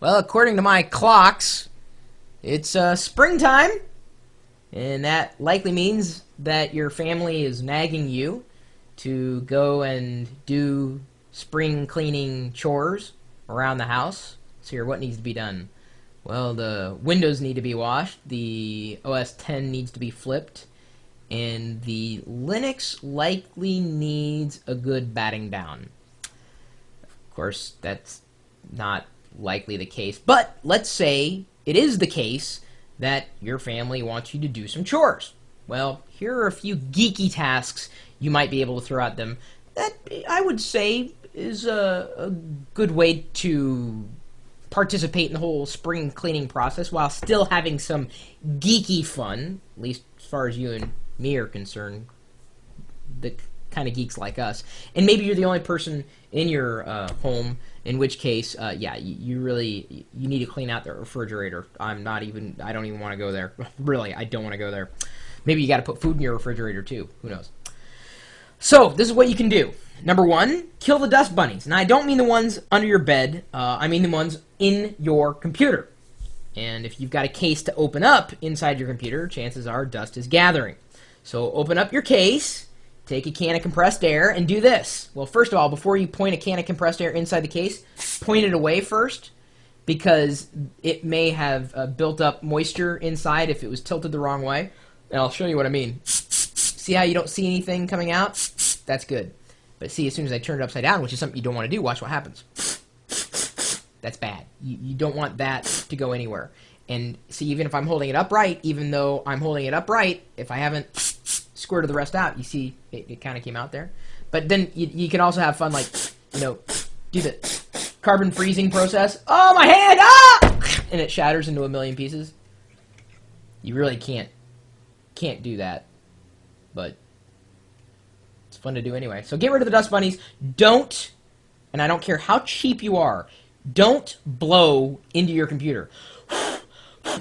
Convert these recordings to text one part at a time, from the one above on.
Well, according to my clocks, it's springtime, and that likely means that your family is nagging you to go and do spring cleaning chores around the house. So here, what needs to be done? Well, the windows need to be washed, the OS 10 needs to be flipped, and the Linux likely needs a good batting down. Of course, that's not likely the case, but let's say it is the case that your family wants you to do some chores. Well, here are a few geeky tasks you might be able to throw at them that I would say is a good way to participate in the whole spring cleaning process while still having some geeky fun, at least as far as you and me are concerned, the kind of geeks like us. And maybe you're the only person in your home, in which case, yeah, you need to clean out the refrigerator. I don't even want to go there. Really, I don't want to go there. Maybe you got to put food in your refrigerator too. Who knows? So, this is what you can do. Number one, kill the dust bunnies. Now, I don't mean the ones under your bed. I mean the ones in your computer. And if you've got a case to open up inside your computer, chances are dust is gathering. So, open up your case, take a can of compressed air, and do this. Well, first of all, before you point a can of compressed air inside the case, point it away first, because it may have built up moisture inside if it was tilted the wrong way. And I'll show you what I mean. See how you don't see anything coming out? That's good. But see, as soon as I turn it upside down, which is something you don't want to do, watch what happens. That's bad. You don't want that to go anywhere. And see, even if I'm holding it upright, even though I'm holding it upright, if I haven't squirted the rest out, you see it kind of came out there. But then you can also have fun, like, do the carbon freezing process. Oh, my hand! Ah! And it shatters into a million pieces. You really can't do that. But it's fun to do anyway. So get rid of the dust bunnies. Don't, and I don't care how cheap you are, don't blow into your computer.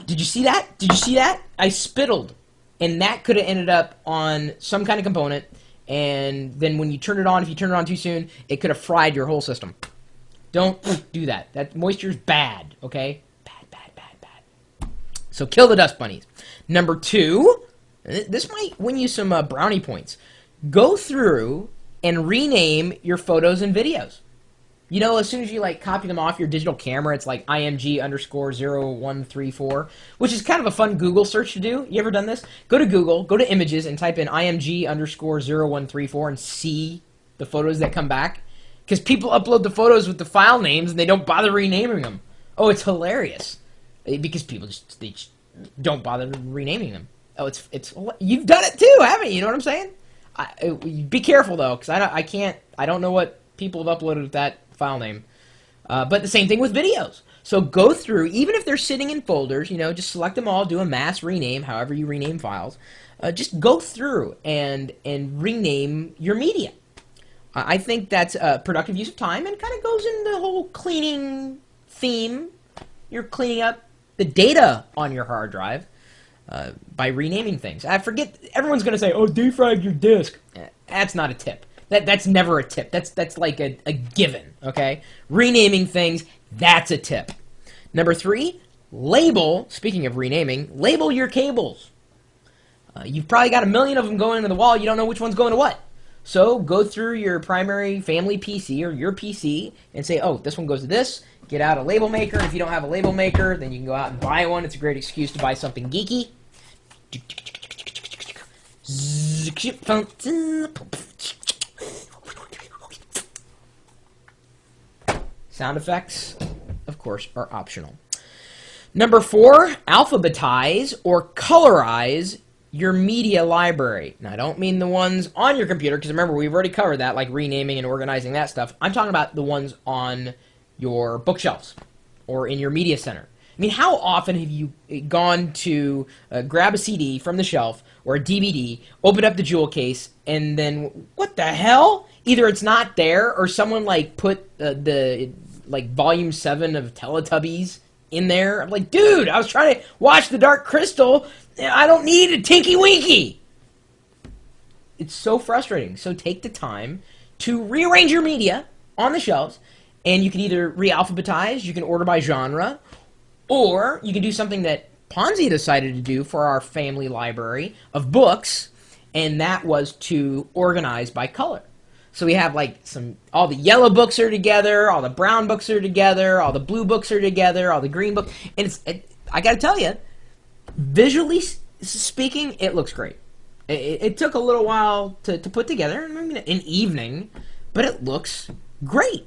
Did you see that? Did you see that? I spittled. And that could have ended up on some kind of component. And then when you turn it on, if you turn it on too soon, it could have fried your whole system. Don't do that. That moisture's bad, okay? Bad, bad, bad, bad. So kill the dust bunnies. Number two, this might win you some brownie points. Go through and rename your photos and videos. You know, as soon as you copy them off your digital camera, it's like IMG_0134, which is kind of a fun Google search to do. You ever done this? Go to Google, go to images, and type in IMG_0134 and see the photos that come back. Because people upload the photos with the file names and they don't bother renaming them. Oh, it's hilarious. Because people just don't bother renaming them. Oh, it's you've done it too, haven't you? You know what I'm saying? Be careful though, because I don't know what people have uploaded with that file name. But the same thing with videos. So go through, even if they're sitting in folders, just select them all, do a mass rename, however you rename files. Just go through and rename your media. I think that's a productive use of time and kind of goes in the whole cleaning theme. You're cleaning up the data on your hard drive. By renaming things. I forget, everyone's going to say, oh, defrag your disk. That's not a tip. That's never a tip. That's like a given, okay? Renaming things, that's a tip. Number three, label, speaking of renaming, label your cables. You've probably got a million of them going into the wall, you don't know which one's going to what. So go through your primary family PC or your PC and say, oh, this one goes to this. Get out a label maker. If you don't have a label maker, then you can go out and buy one. It's a great excuse to buy something geeky. Sound effects, of course, are optional. Number four, alphabetize or colorize your media library. Now, I don't mean the ones on your computer, because remember, we've already covered that, like renaming and organizing that stuff. I'm talking about the ones on your bookshelves or in your media center. I mean, how often have you gone to grab a CD from the shelf or a DVD, open up the jewel case, and then, what the hell? Either it's not there or someone put the volume 7 of Teletubbies in there. I'm like, dude, I was trying to watch The Dark Crystal. I don't need a Tinky Winky. It's so frustrating. So take the time to rearrange your media on the shelves And you can either re-alphabetize, you can order by genre, or you can do something that Ponzi decided to do for our family library of books, and that was to organize by color. So we have like all the yellow books are together, all the brown books are together, all the blue books are together, all the green books. And I got to tell you, visually speaking, it looks great. It took a little while to put together, I mean, an evening, but it looks great.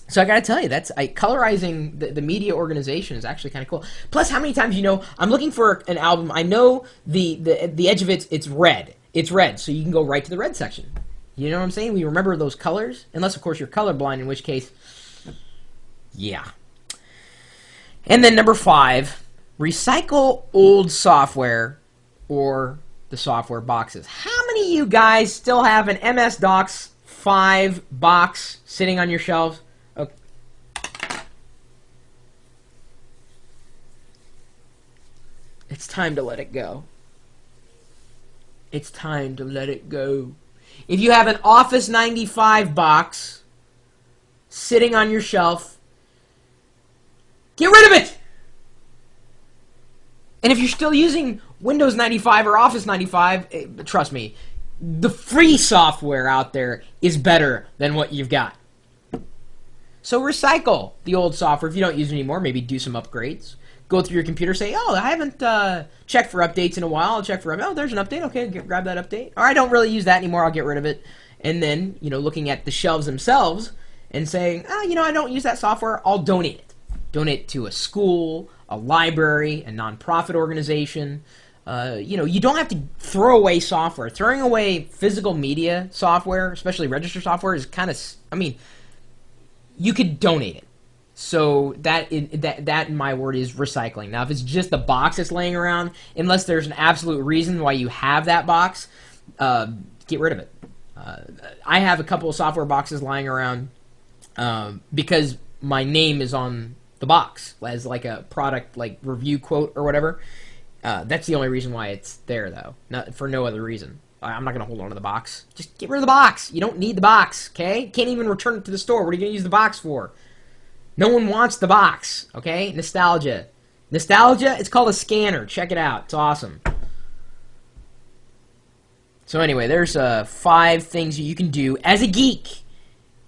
So I gotta tell you, colorizing the media organization is actually kind of cool. Plus, how many times, I'm looking for an album. I know the edge of it's red. It's red, so you can go right to the red section. You know what I'm saying? We remember those colors, unless of course you're colorblind, in which case, yeah. And then number 5, recycle old software or the software boxes. How many of you guys still have an MS-DOS 5 box sitting on your shelves? It's time to let it go. It's time to let it go. If you have an Office 95 box sitting on your shelf, get rid of it! And if you're still using Windows 95 or Office 95, trust me, the free software out there is better than what you've got. So recycle the old software. If you don't use it anymore, maybe do some upgrades. Go through your computer, say, oh, I haven't checked for updates in a while. I'll check for oh, there's an update. Okay, grab that update. Or I don't really use that anymore. I'll get rid of it. And then, looking at the shelves themselves and saying, I don't use that software. I'll donate it. Donate to a school, a library, a nonprofit organization. You don't have to throw away software. Throwing away physical media software, especially register software, is kind of, you could donate it. So that in my word is recycling. Now, if it's just the box that's laying around, unless there's an absolute reason why you have that box, get rid of it. I have a couple of software boxes lying around because my name is on the box as like a product like review quote or whatever. That's the only reason why it's there, though. Not for no other reason. I'm not going to hold on to the box. Just get rid of the box. You don't need the box, okay? Can't even return it to the store. What are you going to use the box for? No one wants the box, okay? Nostalgia. Nostalgia, it's called a scanner. Check it out. It's awesome. So anyway, there's 5 things you can do as a geek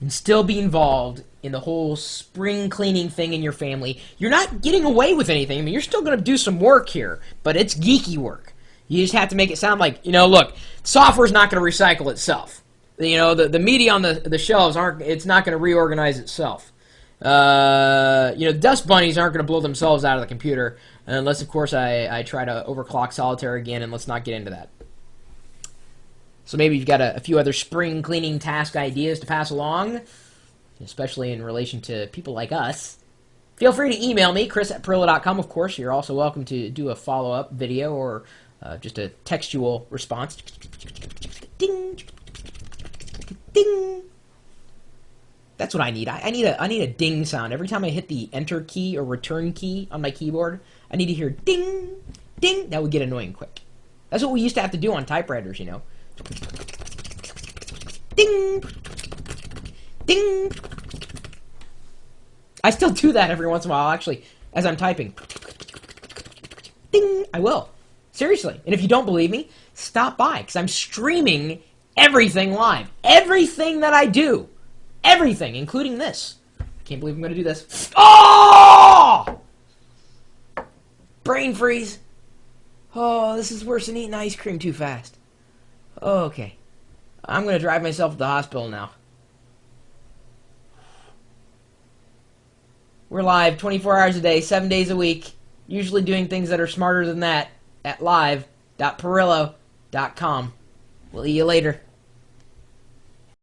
and still be involved in the whole spring cleaning thing in your family. You're not getting away with anything. I mean, you're still going to do some work here, but it's geeky work. You just have to make it sound like, look, software's not going to recycle itself. The media on the shelves it's not going to reorganize itself. Dust bunnies aren't going to blow themselves out of the computer unless, of course, I try to overclock solitaire again, and let's not get into that. So maybe you've got a few other spring cleaning task ideas to pass along, especially in relation to people like us. Feel free to email me, chris@perillo.com. Of course, you're also welcome to do a follow-up video or just a textual response. Ding! Ding! That's what I need. I need a ding sound. Every time I hit the enter key or return key on my keyboard, I need to hear ding, ding. That would get annoying quick. That's what we used to have to do on typewriters, Ding, ding. I still do that every once in a while, actually, as I'm typing. Ding. I will. Seriously. And if you don't believe me, stop by, because I'm streaming everything live. Everything that I do. Everything, including this. I can't believe I'm going to do this. Oh! Brain freeze. Oh, this is worse than eating ice cream too fast. Okay. I'm going to drive myself to the hospital now. We're live 24 hours a day, 7 days a week. Usually doing things that are smarter than that at live.perillo.com. We'll see you later.